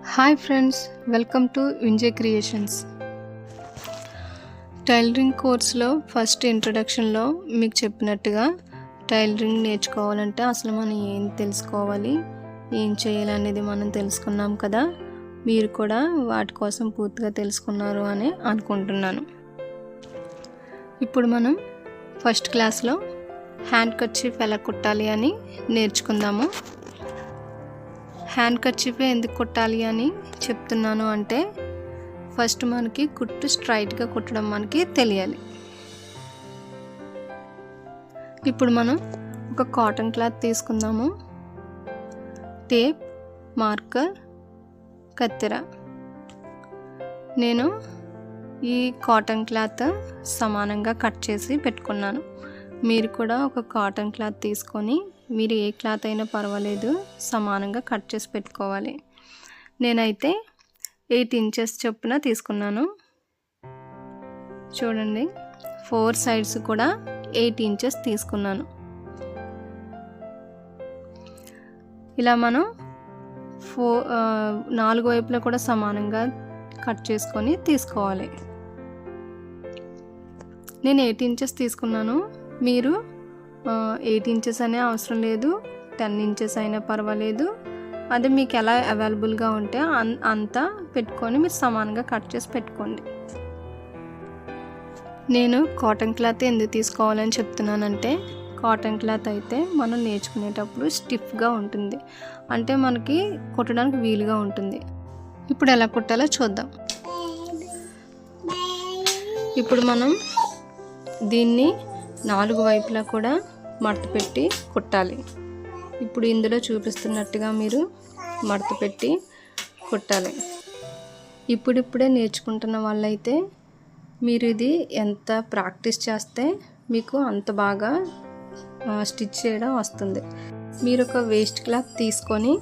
Hi friends, welcome to Vinjay creations. Tailoring కోర్స్లో first ఇంట్రడక్షన్లో మీకు చెప్పినట్టుగా టైలరింగ్ నేర్చుకోవాలంటే అసలు మనం ఏం తెలుసుకోవాలి, ఏం చేయాలనేది మనం తెలుసుకున్నాం కదా. మీరు కూడా వాటి కోసం పూర్తిగా తెలుసుకున్నారు అని అనుకుంటున్నాను. ఇప్పుడు మనం ఫస్ట్ క్లాస్లో హ్యాండ్ కర్చీఫ్ ఎలా కుట్టాలి అని నేర్చుకుందాము. హ్యాండ్ కర్చీఫ్ ఎందుకు కుట్టాలి అని చెప్తున్నాను అంటే, ఫస్ట్ మనకి కుట్టు స్ట్రైట్గా కుట్టడం మనకి తెలియాలి. ఇప్పుడు మనం ఒక కాటన్ క్లాత్ తీసుకుందాము. టేప్, మార్కర్, కత్తెర. నేను ఈ కాటన్ క్లాత్ సమానంగా కట్ చేసి పెట్టుకున్నాను. మీరు కూడా ఒక కాటన్ క్లాత్ తీసుకొని, మీరు ఏ క్లాత్ అయినా పర్వాలేదు, సమానంగా కట్ చేసి పెట్టుకోవాలి. నేనైతే 8 ఇంచెస్ చొప్పున తీసుకున్నాను. చూడండి, 4 సైడ్స్ కూడా 8 ఇంచెస్ తీసుకున్నాను. ఇలా మనం 4 వైపులా కూడా సమానంగా కట్ చేసుకొని తీసుకోవాలి. నేను 8 ఇంచెస్ తీసుకున్నాను. మీరు 8 ఇంచెస్ అనే అవసరం లేదు, 10 ఇంచెస్ అయినా పర్వాలేదు. అది మీకు ఎలా అవైలబుల్గా ఉంటే అంతా పెట్టుకొని మీరు సమానంగా కట్ చేసి పెట్టుకోండి. నేను కాటన్ క్లాత్ ఎందుకు తీసుకోవాలని చెప్తున్నానంటే, కాటన్ క్లాత్ అయితే మనం నేర్చుకునేటప్పుడు స్టిఫ్గా ఉంటుంది, అంటే మనకి కుట్టడానికి వీలుగా ఉంటుంది. ఇప్పుడు ఎలా కుట్టాలో చూద్దాం. ఇప్పుడు మనం దీన్ని 4 వైపులా కూడా మడత పెట్టి కుట్టాలి. ఇప్పుడు ఇందులో చూపిస్తున్నట్టుగా మీరు మడత పెట్టి కుట్టాలి. ఇప్పుడిప్పుడే నేర్చుకుంటున్న వాళ్ళైతే మీరు ఇది ఎంత ప్రాక్టీస్ చేస్తే మీకు అంత బాగా స్టిచ్ చేయడం వస్తుంది. మీరు ఒక వేస్ట్ క్లాత్ తీసుకొని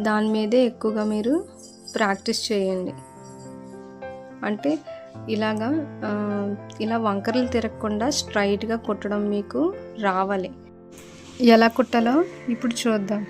దాని మీదే ఎక్కువగా మీరు ప్రాక్టీస్ చేయండి. అంటే ఇలా వంకరలు తిరగకుండా స్ట్రైట్గా కుట్టడం మీకు రావాలి. ఎలా కుట్టాలో ఇప్పుడు చూద్దాం.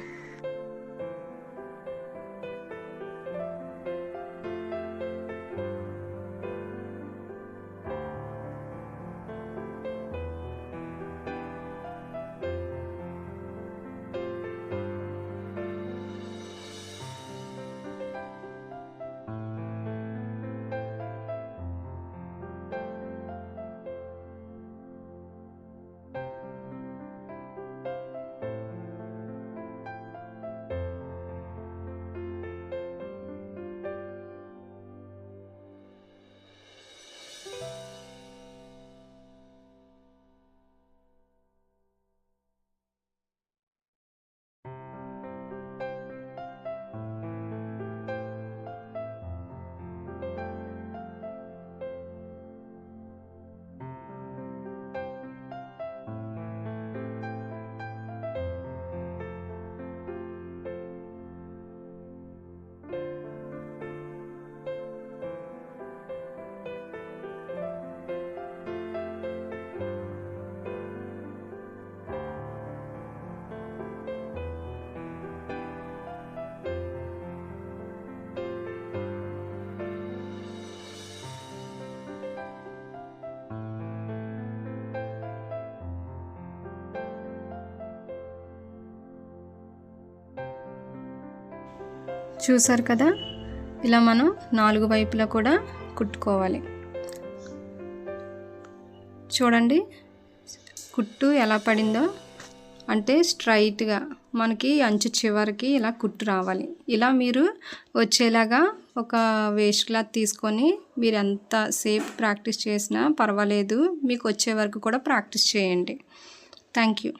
చూసారు కదా, ఇలా మనం 4 వైపులా కూడా కుట్టుకోవాలి. చూడండి కుట్టు ఎలా పడిందో, అంటే స్ట్రైట్గా మనకి అంచు చివరికి ఇలా కుట్టు రావాలి. ఇలా మీరు వచ్చేలాగా ఒక వేస్ట్ క్లాత్ తీసుకొని మీరు ఎంత సేపు ప్రాక్టీస్ చేసినా పర్వాలేదు, మీకు వచ్చే వరకు కూడా ప్రాక్టీస్ చేయండి. Thank you.